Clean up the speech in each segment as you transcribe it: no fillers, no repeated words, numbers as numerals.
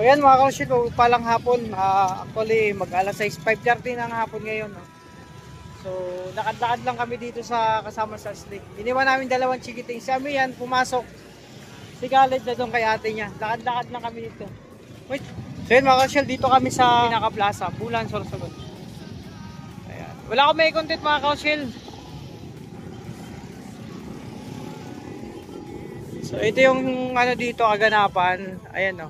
ayan mga kaushil, palang hapon. Actually mag alas 6, 5:30 ng hapon ngayon. No? So lakad-lakad lang kami dito sa kasama sa Slick. Iniwan namin dalawang chikiting. Si Amihan pumasok. Si Khaled na doon kay ate niya. Lakad-lakad lang kami dito. Wait. So yun mga kaushil, dito kami sa pinaka-plaza, Bulan, Sorsogon. Ayan. Wala akong may content mga kaushil. So ito yung ano dito kaganapan. Ayan o.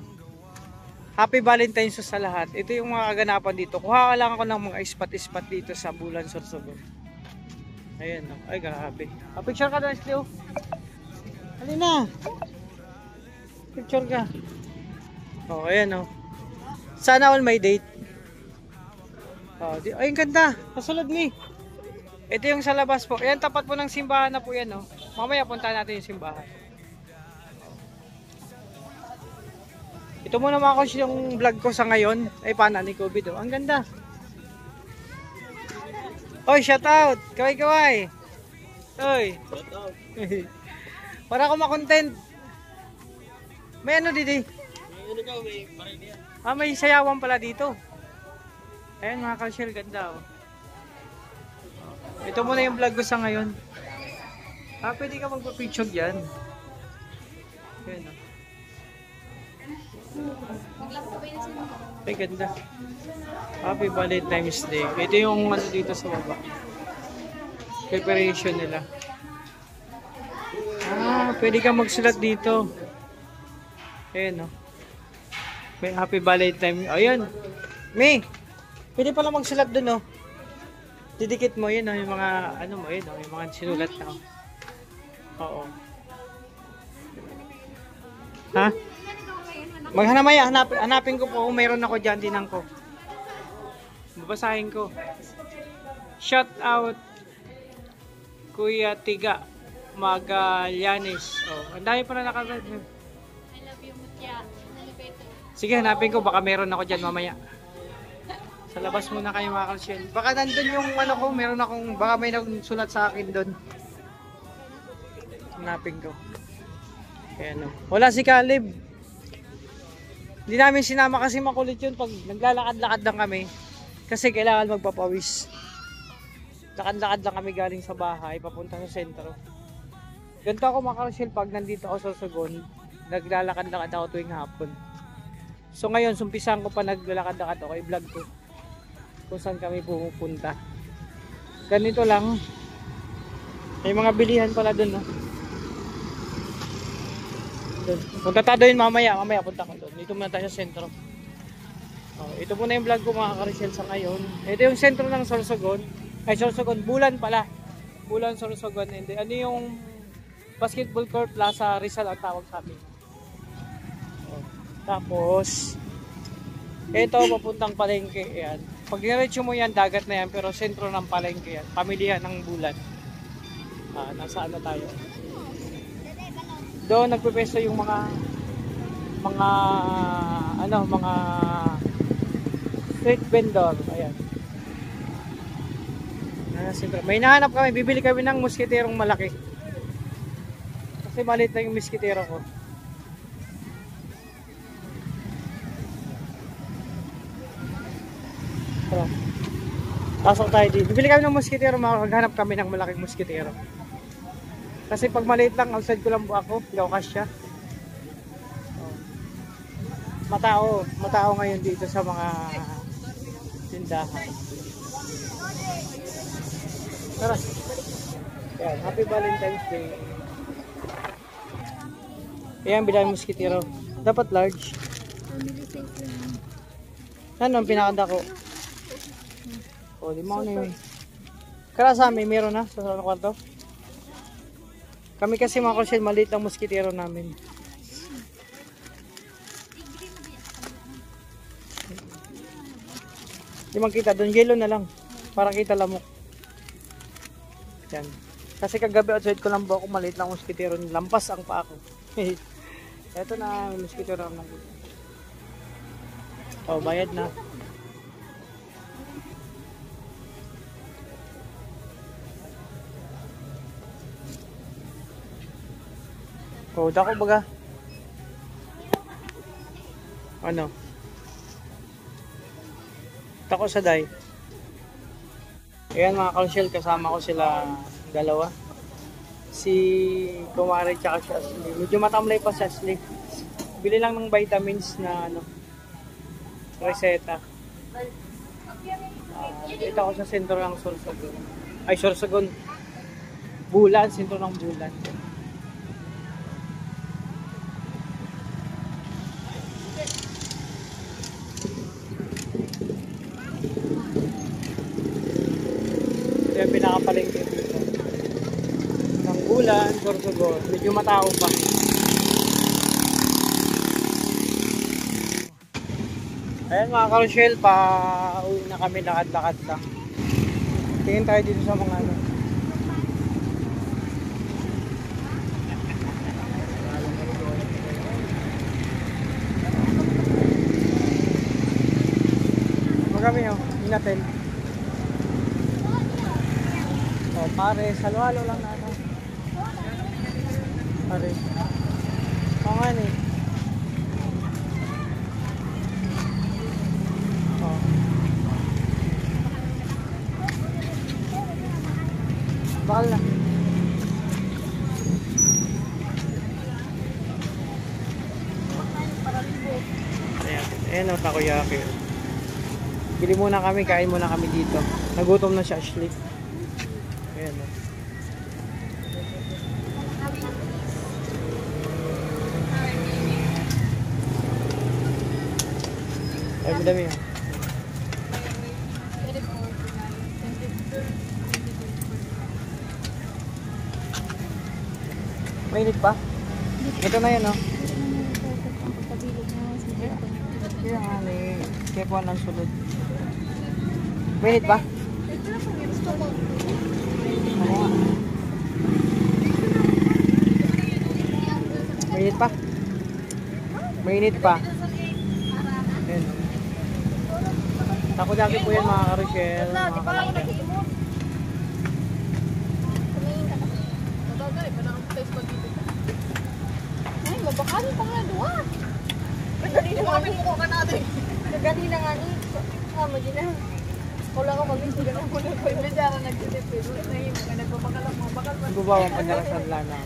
Happy Valentine's sa lahat. Ito yung mga kaganapan dito. Kuha lang ako ng mga spot-spot dito sa Bulan, Sorsogon. Ayan o. Ay grabe. Picture ka doon, Sleo. Halina. Picture ka. Oh, ayan o. Sana all may date. Oh, ay ang ganda. Kasulad ni. Ito yung sa labas po. Ayan, tapat po ng simbahan na po yan o. Mamaya punta natin yung simbahan. Ito muna mga kaushil yung vlog ko sa ngayon. Ay paano ni COVID oh. Ang ganda. Oy, shout out. Kaway-kaway. Oy. Shout out. Para ako makontent. May ano dito? May ano may parediya. May sayawan pala dito. Ayan mga kaushil, ganda oh. Ito muna yung vlog ko sa ngayon. Pwede ka magpa-picture diyan. Ayan oh. Ay ganda. Happy Valentine's Day. Ito yung ano dito sa baba. Preparation nila. Pwede ka magsulat dito. Ayan o. May Happy Valentine's. Ayan. May. Pwede pala magsulat dun o. Didikit mo yun o. Yung mga ano mo yun o. Yung mga sinulat na o. Oo. Ha? Maghanamaya, hanapin ko po kung mayroon ako dyan, dinang ko. Babasahin ko. Shout out Kuya Tiga Magallanes. Oh, ang dami pa na nakagad. I love you, Mutya. Sige, hanapin ko. Baka mayroon ako dyan mamaya. Sa labas muna kayo mga kaushil. Baka nandun yung ano ko, meron akong, baka may nagsulat sa akin doon. Hanapin ko. Ayan o. Wala si Caleb. Hindi namin sinama kasi makulit yun pag naglalakad-lakad lang kami. Kasi kailangan magpapawis. Lakad-lakad lang kami galing sa bahay, papunta sa sentro. Ganito ako mga kaushil pag nandito ako sa Sorsogon. Naglalakad-lakad ako tuwing hapon. So ngayon, sumpisan ko pa naglalakad-lakad ako, i-vlog ko. Kung saan kami pumupunta. Ganito lang. May mga bilihan pala dun, no? Punta tayo doon mamaya punta ko doon. Dito muna tayo sa sentro. Ito muna yung vlog ko mga kaushil sa ngayon. Ito yung sentro ng Sorsogon. Ay Sorsogon, Bulan pala. Bulan, Sorsogon. And ano yung basketball court Plaza Rizal ang tawag sa amin. Tapos ito papuntang palengke yan. Pag diretso mo yan, dagat na yan, pero sentro ng palengke yan. Pamilihan ng Bulan. Nasa ano tayo? Doon nagpepesto yung mga street vendor. Ayan. May nahanap kami, bibili kami ng muskiterong malaki. Kasi maliit na yung muskitero ko. Tara. Pasok tayo dito. Bibili kami ng muskitero, maghanap kami ng malaking muskitero. Kasi pag maliit lang, outside ko lang ako, hindi ako kasya. Matao ngayon dito sa mga tindahan. Tara. Ayan, Happy Valentine's Day. Ayan, bilang muskitero. Dapat large. Ano ang pinakanda ko? Di mo na yun. Kaya sa amin, meron na sa kwarto. Kami kasi mga kaushil, maliit lang muskitero namin. Hindi man kita doon, yellow na lang. Para kita lamok. Yan. Kasi kagabi outside ko lang ba ako, maliit lang muskitero. Lampas ang paa ko. Ito na, muskitero ang nandito. Bayad na. Dako baga. Ano? Punta ko sa Day. Ayan mga Karochelle, kasama ko sila dalawa. Si Kumari tsaka si Ashley. Medyo matamlay pa si Ashley. Bili lang ng vitamins na reseta. Dito ako sa sentro ng Sorsogon. Ay, Sorsogon. Bulan, sentro ng Bulan. Ito yung pinakapalengke dito. Ng Bulan, Sorsogon. Medyo matao pa. Ayan mga Karochelle, pa-uwi na kami, lakad-lakad lang. Tingin tayo dito sa mga kami inatel. Pare, halo-halo lang natin. Pare. Nga ni. Bakal na. Ayan o, takoyaki. Bili muna kami, kain muna kami dito. Nagutom na si Ashley. Ayan o. Ay, madami o. Mainit pa? Ito na yan o. Kaya nga ni. Kaya po ang sulod. Mainit ba? Mainit pa? Mainit pa? Ayan. Takoyaki po yan mga Karochelle, mga kalanggan. Ay, mabakali pa nga doon. Nagali na nga ni. Nagali na nga ni. Kama din na. Wala ka mag-isip na ako na po. Hindi dara nag-isip. Nahimo ka nagbabakal ako. Bakal pa. Bubawang pa nila sa lana.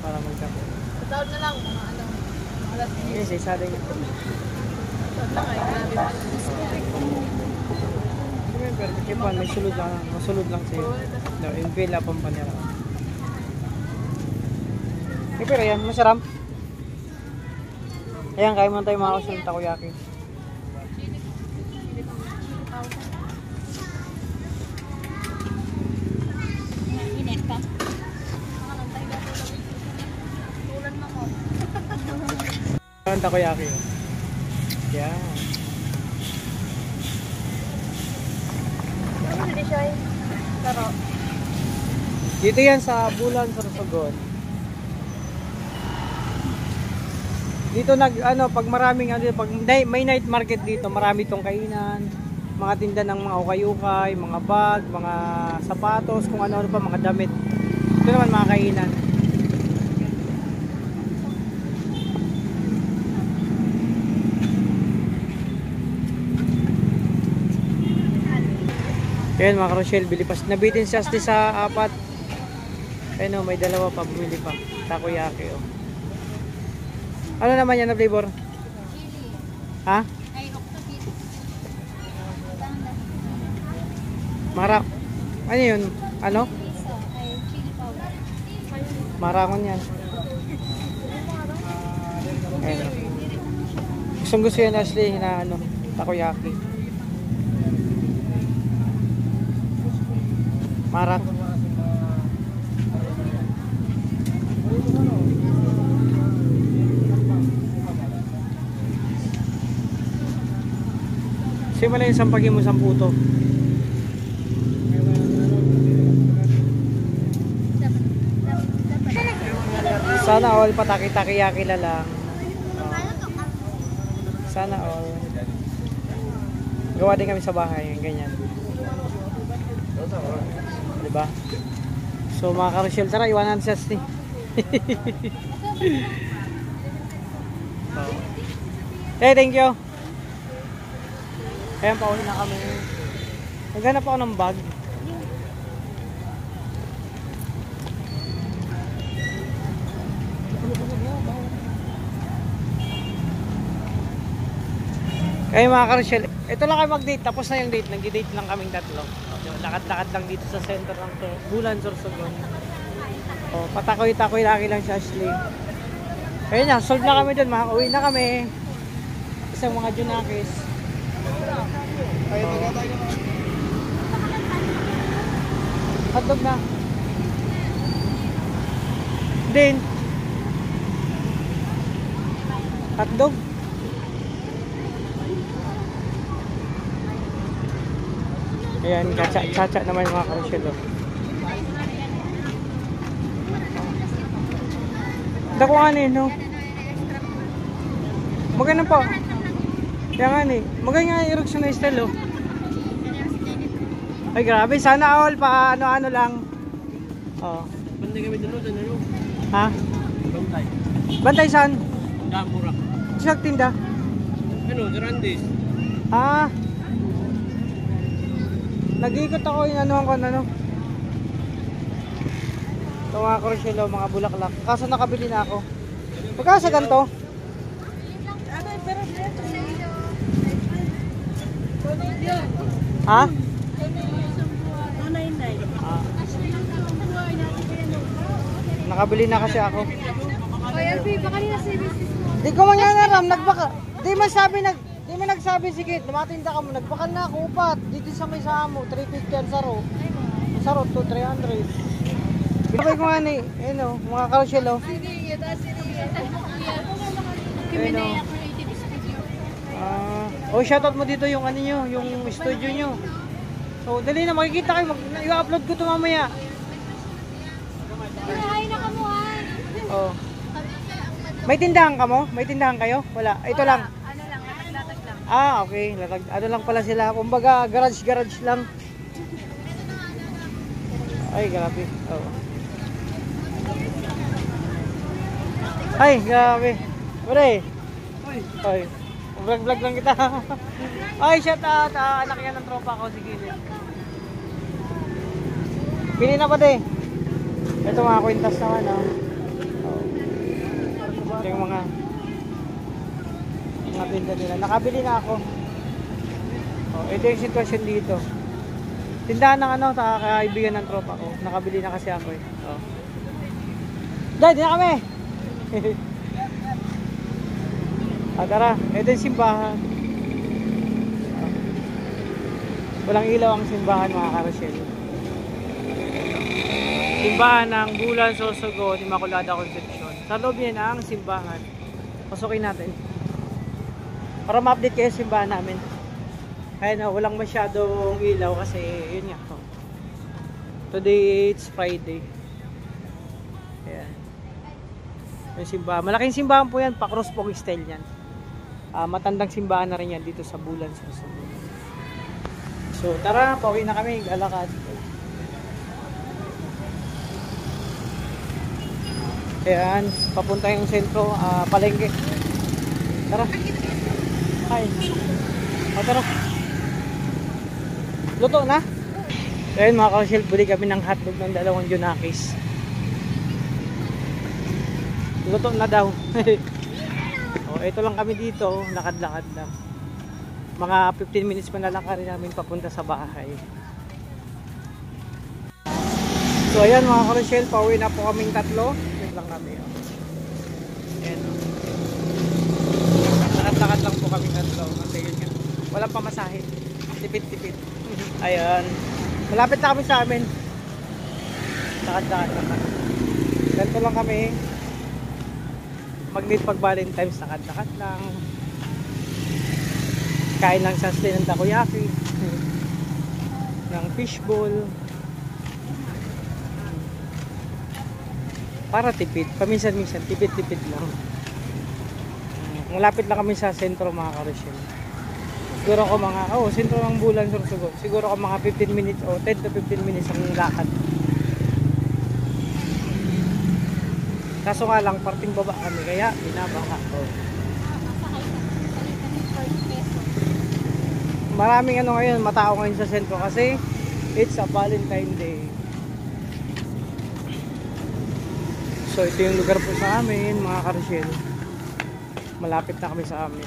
Para magkapo. Sa taon na lang. Mga ano. Alas Yes, isa din. taon na nga. Pero kipan, may sulod lang. Masulod lang sa'yo. No, yung pila pang panira. Pero yan, masarap. Ayan, kaya mo tayo mga kasunod takoyaki. Init pa. Ayan, takoyaki. Yan. Hindi siya eh. Pero, Dito yan sa Bulan, Sorsogon. Dito pag maraming pag may night market dito, marami tong kainan, mga tinda ng mga ukay-ukay, mga bag, mga sapatos, kung ano pa, mga damit. Ito naman mga kainan. Ayan mga Karochelle, nabitin si Ashley sa 4. Ayun o, may dalawa pa, bumili pa. Takoyaki o. Ano naman yan na flavor? chili. Ha? Ay, octopus. Marak. Ano yun? Ano? Miso. Ay, chili powder. Marakon yan. Ayun o. Gustong gusto yan Ashley na takoyaki. Marak. Simula yung sampagin mo 10 puto. Sana all pataki-takiyaki na lang. Sana all. Gawa din kami sa bahay, ganyan. Diba? So mga Karochelle, tara, iwanan siya ni. Hey, thank you. Ayan, pauwi na kami. Naghanap ako ng bag. Kaya mga karosyel, ito lang kayo mag-date. Tapos na yung date. Nag-date lang kaming tatlo. Lakad-lakad lang dito sa center ng Bulan, Sorsogon. O, patakoy-takoy lagi lang si Ashley. Kaya na, solve na kami dun. Makakauwi na kami. Isang mga Junakis. Hotdog na. Din. Hotdog. Ayan, chacha naman yung mga karosyel. Dako nga no? Maganda po. Kaya nga maganda nga i-eruption na style oh. Ay grabe, sana all pa ano-ano lang. Oh. Bantay kami dito sa ano? Ha? Bantay. Bantay saan? Damura. Saan tinda? Ano, Durandis. Ah. Nag-iikot ako yung ano. Ito mga karosyel, mga bulaklak. Kaso nakabili na ako. Magkano sa ganito? Ha? Ah. Nakabili na kasi ako. Di ko man nga naram, nagbaka. Di man nagsabi, sige, lumatinda ka mo, nagbakan na ako, upat. Dito sa may samo, 350 ang saro. Ang saro, 200, 300. Binabay ko nga mga karosyel, oh. Shoutout mo dito yung ano nyo, yung studio nyo. So, dali na, makikita kayo, i-upload ko ito mamaya. Oh. May tindahan ka mo? May tindahan kayo? Wala. Ito lang. Ano lang, latag lang. Ah, okay. Ano lang pala sila. Kumbaga, garage lang. Ay, grabe. Oh. Ay, grabe. Pare. Ay. Vlog lang kita. Ay, shout out. Anak yan ng tropa ko. Sige. Pili na pa de. Ito mga kwintas naman. Ito yung mga tinda nila. Nakabili na ako. Ito yung sitwasyon dito. Tindahan ng kaibigan ng tropa ko. Nakabili na kasi ako eh. Dad, di na kami! Tara, ito yung simbahan. Walang ilaw ang simbahan mga karosyel. Simbahan ng Bulan, Sorsogon, Immaculada Concepcion. Sa loob yan ang simbahan. Pasukin natin. Para ma-update kayo sa simbahan namin. Ayun, walang masyadong ilaw kasi yun nga. Today it's Friday. Ayan. Yung simbahan. Malaking simbahan po yan. Pa-cross po style yan. Matandang simbahan na rin yan dito sa Bulan, Sorsogon. So tara, pauwi na kami. Galakad. Ayan, papunta yung sentro, palengke. Tara. Ay. Tara. Luto na. Ayan mga karosyel, buli kami ng hotdog ng 2 Junakis. Luto na daw. Ito lang kami dito, lakad-lakad lang. Mga 15 minutes pa na lang kami namin papunta sa bahay. So ayan mga karosyel, pauwi na po kaming tatlo. Lang kami. Ayan. Lakad-lakad lang po kami tatlo. Kasi yun nga. Walang pamasahe. Tipid-tipid. Ayan. Malapit na kami sa amin. Lakad-lakad lang kami. Ganito lang kami. Mag-meet pag Valentine's. Lakad-lakad lang. Kain lang sa stay ng takoyaki. Ng fishball. Para tipid, paminsan-minsan, tipid-tipid lang. Malapit lang kami sa sentro mga karosyel. Siguro ako sentro ng Bulan, Sorsogon. Siguro ako mga 15 minutes o 10 to 15 minutes ang lakad. Kaso nga lang, parting baba kami, kaya binabaha. maraming ano ngayon, matao ngayon sa sentro kasi it's a Valentine Day. So ito yung lugar po sa amin mga ka-Rochelle. Malapit na kami sa amin.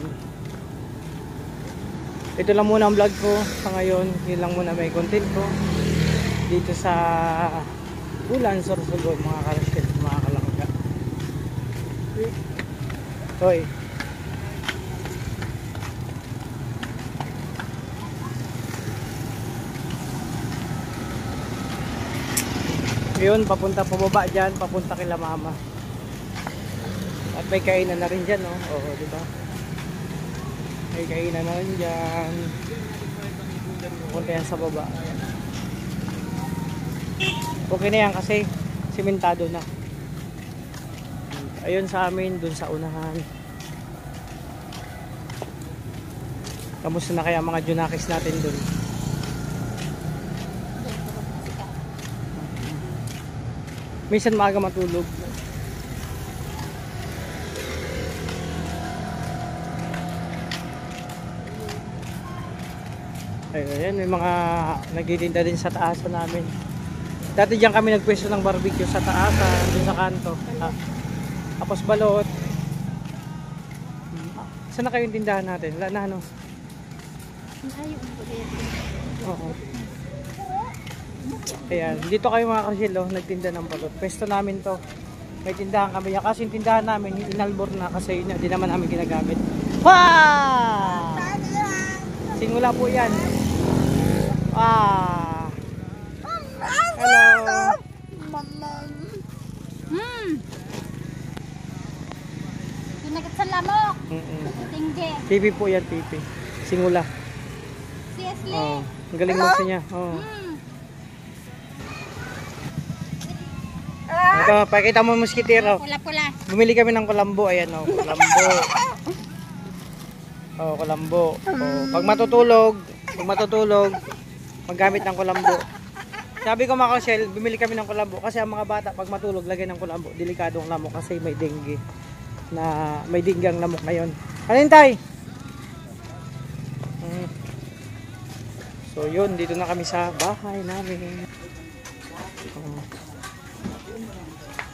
Ito lang muna ang vlog ko sa ngayon. Yun lang muna may content ko dito sa Bulan, Sorsogon mga ka-Rochelle, mga kalangga. Hoy. Yun, papunta pababa dyan, papunta kila mama. At may kainan na rin dyan, no? Oo, diba? May kainan na rin dyan. Punta yan sa baba. Okay na yan kasi simentado na. Ayun sa amin, dun sa unahan. Kamusta na kaya mga junakis natin dun? Minsan maaga matulog. Ayun, may mga nagtitinda din sa taasan namin. Dati diyan kami nagpwesto ng barbecue sa taasan, dun sa kanto. Tapos balot. Saan na kayo yung tindahan natin? Wala na ano? Oo. Ayan, dito kayo mga ka-Rochelle, nagtinda ng balot. Pwesto namin to. May tindahan kami. Kasi yung tindahan namin, inalbor na kasi hindi naman namin ginagamit. Wow! Simula po yan. Ah! Hello! Pinagat sa lamok. Tingge. Pipi po yan, pipi. Simula. Seriously? Oh, ang galing mo sa niya. Oh. Ito, pakita mo muskitero. Pula-pula. Bumili kami ng kulambo. Ayan o, kulambo. Oh, kulambo. Oh, pag matutulog, maggamit ng kulambo. Sabi ko mga ka-Rochelle, bumili kami ng kulambo kasi ang mga bata pag matulog, lagyan ng kulambo. Delikadong lamok kasi may dengue. May dinggang lamok ngayon. Kalintay! So yun, dito na kami sa bahay namin.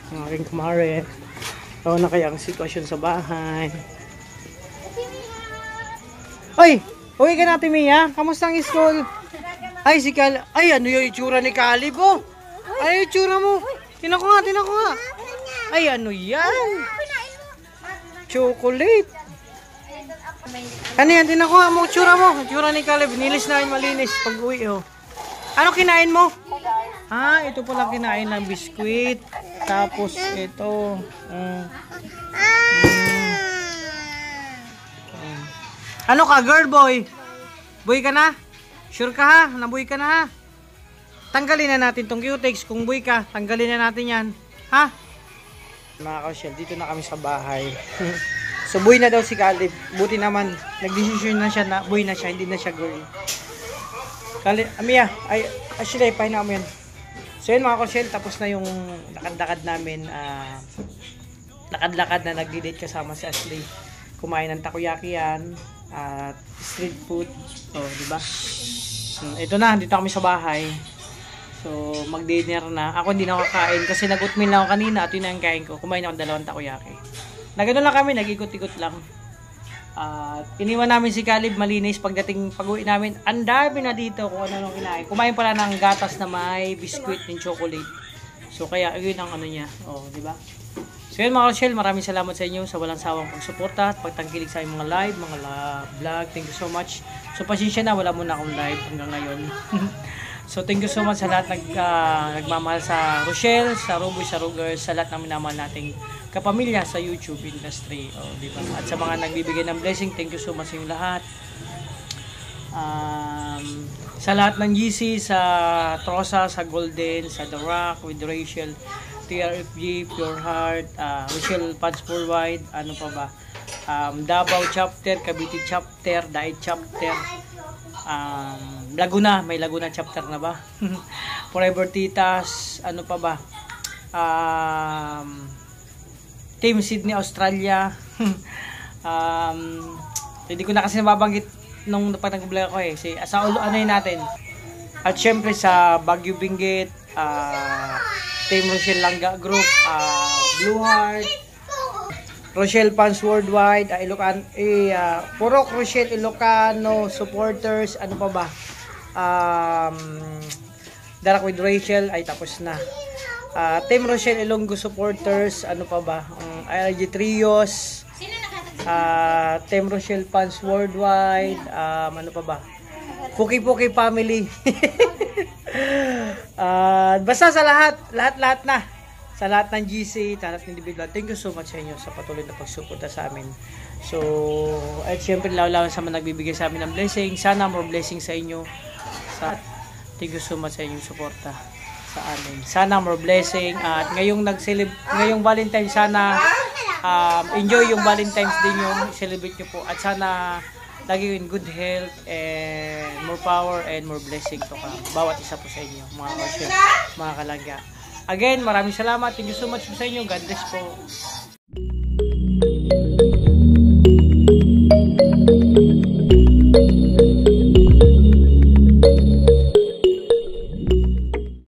Ang aking kumare. Ito na kaya ang sitwasyon sa bahay. Ay! Uwi ka natin, Mia. Kamusta ang school? Ay, si Cal... Ay, ano yung itsura ni Caleb, oh? Ay, yung itsura mo. Tinan ko nga. Ay, ano yan? Chocolate. Ano yan? Tinan ko nga mo, itsura mo. Itsura ni Caleb. Nilis na malinis pag uwi, oh. Ano kinain mo? Ah, ito pala kinain ng biskuit. Tapos ito. Ano ka, girl boy? Boy ka na? Sure ka ha? Naboy ka na ha? Tanggalin na natin tong cutex. Kung boy ka, tanggalin na natin yan. Ha? Mga ka-Rochelle, dito na kami sa bahay. So boy na daw si Caleb. Buti naman, nag-decision na siya na boy na siya, hindi na siya girl. Amia, ay, actually, pahinga mo yan. So yun mga ka-Rochelle, tapos na yung lakad-lakad namin. Lakad-lakad na nag-date kasama si Ashley. Kumain ng takoyaki yan. At street food. O, diba? Ito na, dito kami sa bahay. So, mag-dinner na. Ako hindi na kakain kasi nag-oatmeal na ako kanina at yun na yung kain ko. Kumain ako ng 2 takoyaki. Nagano lang kami, nag-ikot-ikot lang. At iniwan namin si Caleb malinis pag-uwi namin. Ang dami na dito kung ano nung kinain. Kumain pala ng gatas na may biskuit ng chocolate. So, kaya yun ang ano niya. O, diba? So yun mga ka-Rochelle, maraming salamat sa inyo sa walang sawang pagsuporta at pagtangkilig sa mga live, mga vlog. Thank you so much. So pasensya na, wala muna akong live hanggang ngayon. So thank you so much sa lahat nagmamahal sa Rochelle, sa Ruboy, sa Rugers, sa lahat ng minamahal nating kapamilya sa YouTube industry. O, diba? At sa mga nagbibigay ng blessing, thank you so much sa inyong lahat. Sa lahat ng GC, sa Trosa, sa Golden, sa The Rock, with Rachel, TRFG, Pure Heart, Rochelle Pads Worldwide, ano pa ba? Davao Chapter, Cavite Chapter, Daet Chapter, Laguna, may Laguna Chapter na ba? Forever Titas, ano pa ba? Team Sydney, Australia. Hindi ko na kasi nababanggit nung napag-vlog ako sa ulo, ano yun natin. At syempre sa Baguio Benguet, Team Rochelle Langga Group, Blue Heart, Rochelle Fans Worldwide, Purok Rochelle Ilocano supporters, ano pa ba? Darak with Rachel ay tapos na. Team Rochelle Ilonggo supporters, ano pa ba? IRG Trios, Team Rochelle Fans Worldwide, ano pa ba? Puki Puki Family. Basta sa lahat na. Sa lahat ng GC, sa lahat ng individual, thank you so much sa inyo sa patuloy na pagsuporta sa amin. So, at syempre, lalawan sa mga nagbibigay sa amin ng blessing. Sana more blessing sa inyo. Thank you so much sa inyong suporta sa amin. Sana more blessing. At ngayong Valentine's, sana enjoy yung Valentine's din yung celebrate nyo po. At sana lagi in good health and more power and more blessing to come. Bawat isa po sa inyo, mga kasya, mga kalangga. Again, maraming salamat. Thank you so much po sa inyo. God bless po.